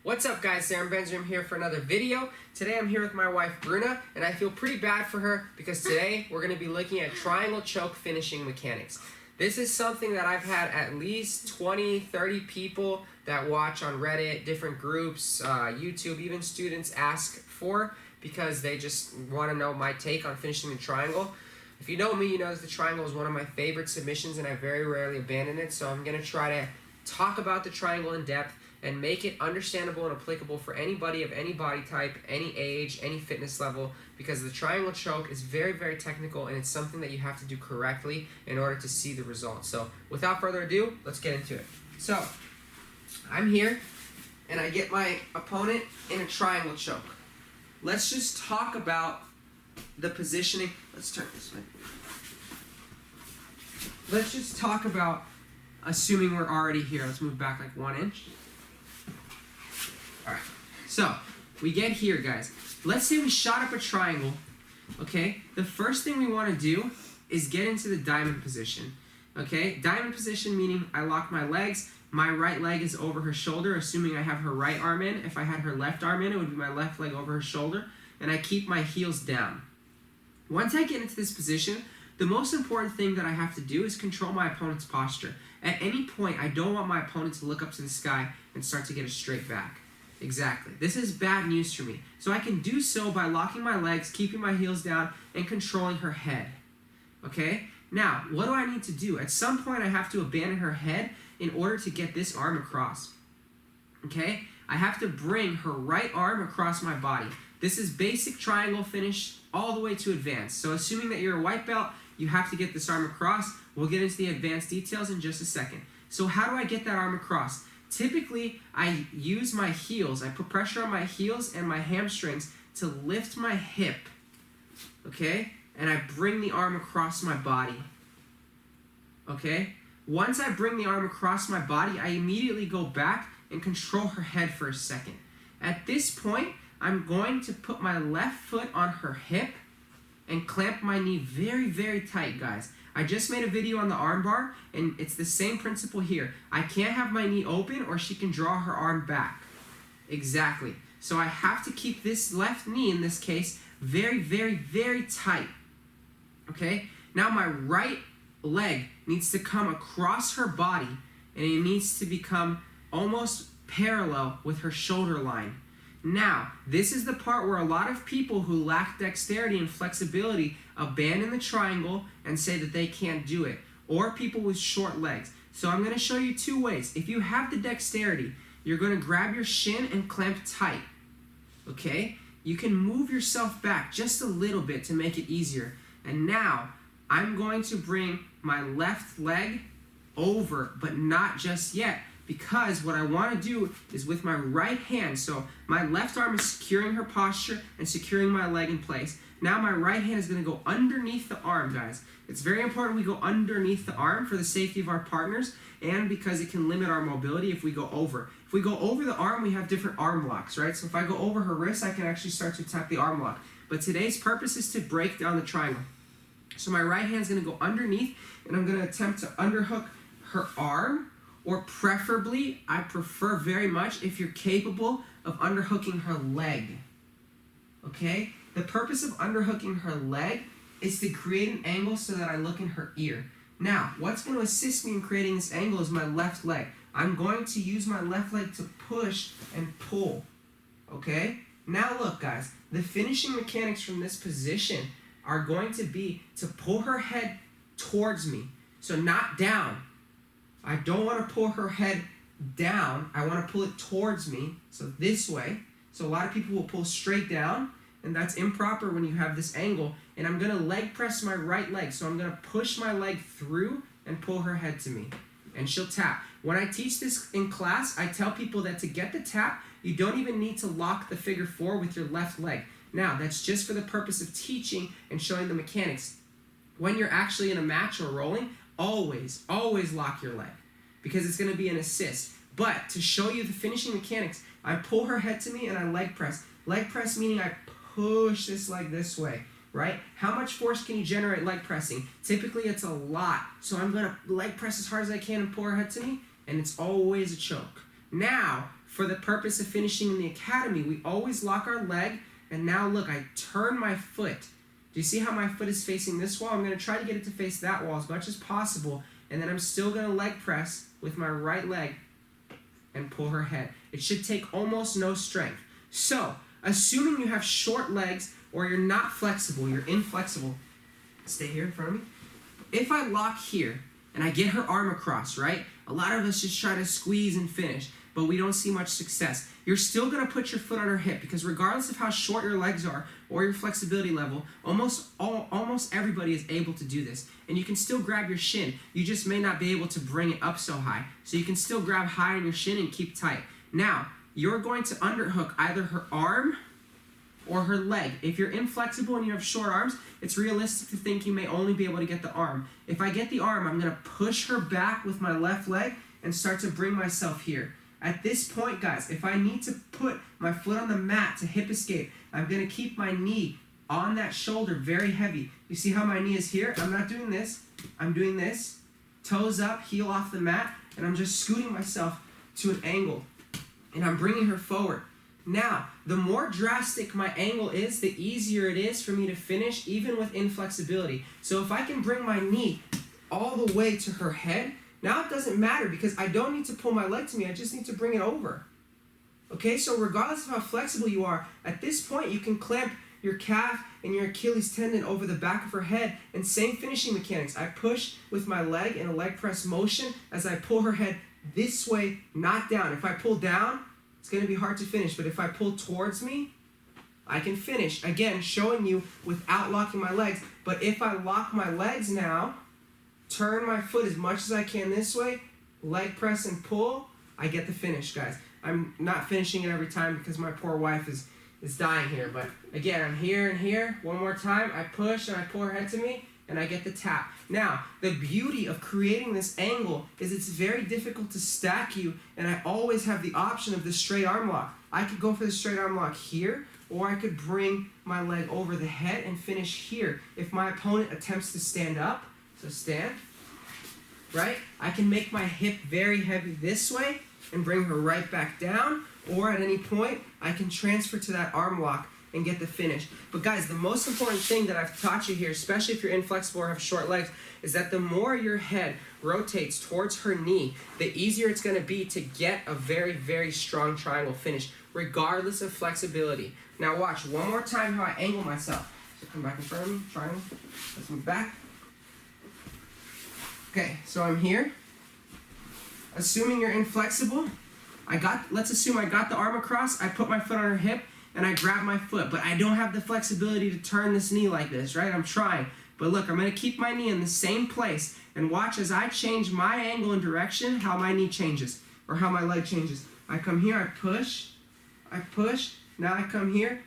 What's up guys, Sarah Benjamin here for another video. Today I'm here with my wife Bruna, and I feel pretty bad for her because today we're going to be looking at triangle choke finishing mechanics. This is something that I've had at least 20, 30 people that watch on Reddit, different groups, YouTube, even students ask for because they just want to know my take on finishing the triangle. If you know me, you know that the triangle is one of my favorite submissions and I very rarely abandon it, so I'm going to try to talk about the triangle in depth and make it understandable and applicable for anybody of any body type, any age, any fitness level, because the triangle choke is very, very technical and it's something that you have to do correctly in order to see the results. So without further ado, let's get into it. So I'm here and I get my opponent in a triangle choke. Let's just talk about the positioning. Let's turn this way. Let's just talk about assuming we're already here. Let's move back like 1 inch. Alright, so we get here, guys. Let's say we shot up a triangle, okay? The first thing we want to do is get into the diamond position, okay? Diamond position meaning I lock my legs, my right leg is over her shoulder, assuming I have her right arm in. If I had her left arm in, it would be my left leg over her shoulder, and I keep my heels down. Once I get into this position, the most important thing that I have to do is control my opponent's posture. At any point, I don't want my opponent to look up to the sky and start to get a straight back. Exactly. This is bad news for me. So I can do so by locking my legs, keeping my heels down, and controlling her head. Okay? Now, what do I need to do? At some point, I have to abandon her head in order to get this arm across. Okay? I have to bring her right arm across my body. This is basic triangle finish all the way to advanced. So assuming that you're a white belt, you have to get this arm across. We'll get into the advanced details in just a second. So how do I get that arm across? Typically, I use my heels. I put pressure on my heels and my hamstrings to lift my hip, okay? And I bring the arm across my body, okay? Once I bring the arm across my body, I immediately go back and control her head for a second. At this point, I'm going to put my left foot on her hip and clamp my knee very, very tight, guys. I just made a video on the arm bar, and it's the same principle here. I can't have my knee open or she can draw her arm back. Exactly. So I have to keep this left knee, in this case, very, very, very tight. Okay? Now my right leg needs to come across her body, and it needs to become almost parallel with her shoulder line. Now, this is the part where a lot of people who lack dexterity and flexibility abandon the triangle and say that they can't do it, or people with short legs. So I'm going to show you two ways. If you have the dexterity, you're going to grab your shin and clamp tight, okay? You can move yourself back just a little bit to make it easier. And now, I'm going to bring my left leg over, but not just yet. Because what I want to do is with my right hand, so my left arm is securing her posture and securing my leg in place. Now my right hand is going to go underneath the arm, guys. It's very important we go underneath the arm for the safety of our partners and because it can limit our mobility if we go over. If we go over the arm, we have different arm locks, right? So if I go over her wrist, I can actually start to attack the arm lock. But today's purpose is to break down the triangle. So my right hand is going to go underneath and I'm going to attempt to underhook her arm. Or preferably, I prefer very much if you're capable of underhooking her leg, okay? The purpose of underhooking her leg is to create an angle so that I look in her ear. Now, what's going to assist me in creating this angle is my left leg. I'm going to use my left leg to push and pull, okay? Now look, guys, the finishing mechanics from this position are going to be to pull her head towards me, so not down. I don't want to pull her head down. I want to pull it towards me, so this way. So a lot of people will pull straight down, and that's improper when you have this angle. And I'm going to leg press my right leg. So I'm going to push my leg through and pull her head to me, and she'll tap. When I teach this in class, I tell people that to get the tap, you don't even need to lock the figure 4 with your left leg. Now, that's just for the purpose of teaching and showing the mechanics. When you're actually in a match or rolling, always lock your leg because it's going to be an assist. But to show you the finishing mechanics, I pull her head to me and I leg press. Leg press meaning I push this leg this way, right? How much force can you generate leg pressing? Typically it's a lot. So I'm going to leg press as hard as I can and pull her head to me, and it's always a choke. Now, for the purpose of finishing in the academy, we always lock our leg, and now look, I turn my foot. Do you see how my foot is facing this wall? I'm going to try to get it to face that wall as much as possible, and then I'm still going to leg press with my right leg and pull her head. It should take almost no strength. So, assuming you have short legs or you're not flexible, you're inflexible, stay here in front of me. If I lock here and I get her arm across, right? A lot of us just try to squeeze and finish, but we don't see much success. You're still going to put your foot on her hip because regardless of how short your legs are or your flexibility level, almost everybody is able to do this. And you can still grab your shin. You just may not be able to bring it up so high. So you can still grab high on your shin and keep tight. Now, you're going to underhook either her arm or her leg. If you're inflexible and you have short arms, it's realistic to think you may only be able to get the arm. If I get the arm, I'm going to push her back with my left leg and start to bring myself here. At this point, guys, if I need to put my foot on the mat to hip escape, I'm going to keep my knee on that shoulder very heavy. You see how my knee is here? I'm not doing this. I'm doing this. Toes up, heel off the mat, and I'm just scooting myself to an angle. And I'm bringing her forward. Now, the more drastic my angle is, the easier it is for me to finish, even with inflexibility. So if I can bring my knee all the way to her head, now it doesn't matter because I don't need to pull my leg to me, I just need to bring it over. Okay, so regardless of how flexible you are, at this point you can clamp your calf and your Achilles tendon over the back of her head, and same finishing mechanics. I push with my leg in a leg press motion as I pull her head this way, not down. If I pull down, it's going to be hard to finish, but if I pull towards me, I can finish. Again, showing you without locking my legs, but if I lock my legs now, turn my foot as much as I can this way, leg press and pull, I get the finish, guys. I'm not finishing it every time because my poor wife is dying here, but again, I'm here and here. One more time, I push and I pull her head to me, and I get the tap. Now, the beauty of creating this angle is it's very difficult to stack you, and I always have the option of the straight arm lock. I could go for the straight arm lock here, or I could bring my leg over the head and finish here. If my opponent attempts to stand up, so stand, right? I can make my hip very heavy this way and bring her right back down, or at any point, I can transfer to that arm lock and get the finish. But guys, the most important thing that I've taught you here, especially if you're inflexible or have short legs, is that the more your head rotates towards her knee, the easier it's going to be to get a very, very strong triangle finish, regardless of flexibility. Now watch, one more time how I angle myself. So come back in front of me, triangle, let's move back. Okay, so I'm here. Assuming you're inflexible, let's assume I got the arm across, I put my foot on her hip, and I grab my foot, but I don't have the flexibility to turn this knee like this, right? I'm trying. But look, I'm going to keep my knee in the same place, and watch as I change my angle and direction, how my knee changes, or how my leg changes. I come here, I push, now I come here,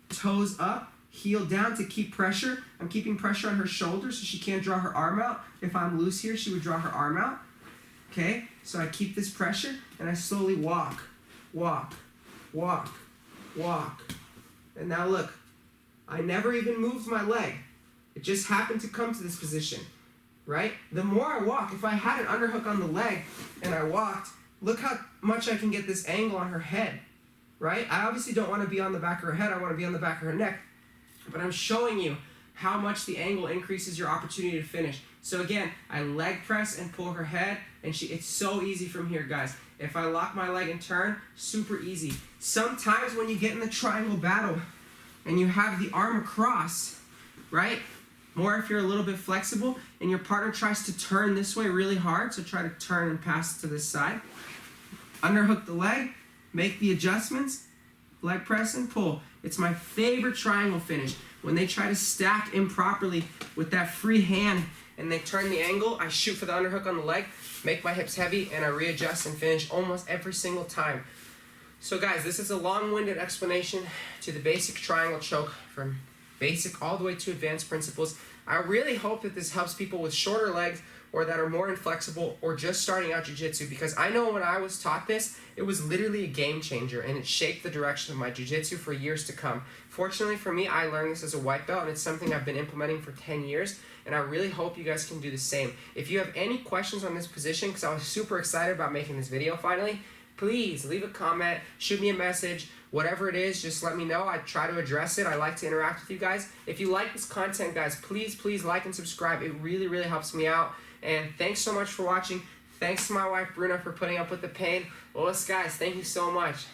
toes up, heel down to keep pressure. I'm keeping pressure on her shoulder so she can't draw her arm out. If I'm loose here, she would draw her arm out. Okay, so I keep this pressure, and I slowly walk. And now look, I never even moved my leg. It just happened to come to this position, right? The more I walk, if I had an underhook on the leg and I walked, look how much I can get this angle on her head, right? I obviously don't want to be on the back of her head, I want to be on the back of her neck, but I'm showing you how much the angle increases your opportunity to finish. So again, I leg press and pull her head, and it's so easy from here, guys. If I lock my leg and turn, super easy. Sometimes when you get in the triangle battle and you have the arm across, right? More if you're a little bit flexible and your partner tries to turn this way really hard, so try to turn and pass to this side. Underhook the leg, make the adjustments, leg press and pull. It's my favorite triangle finish. When they try to stack improperly with that free hand and they turn the angle, I shoot for the underhook on the leg, make my hips heavy, and I readjust and finish almost every single time. So guys, this is a long-winded explanation to the basic triangle choke from basic all the way to advanced principles. I really hope that this helps people with shorter legs or that are more inflexible or just starting out jiu-jitsu, because I know when I was taught this, it was literally a game changer and it shaped the direction of my jiu-jitsu for years to come. Fortunately for me, I learned this as a white belt and it's something I've been implementing for 10 years, and I really hope you guys can do the same. If you have any questions on this position, because I was super excited about making this video finally, please leave a comment, shoot me a message, whatever it is, just let me know. I try to address it. I like to interact with you guys. If you like this content, guys, please like and subscribe. It really helps me out. And thanks so much for watching. Thanks to my wife, Bruna, for putting up with the pain. Well, guys, thank you so much.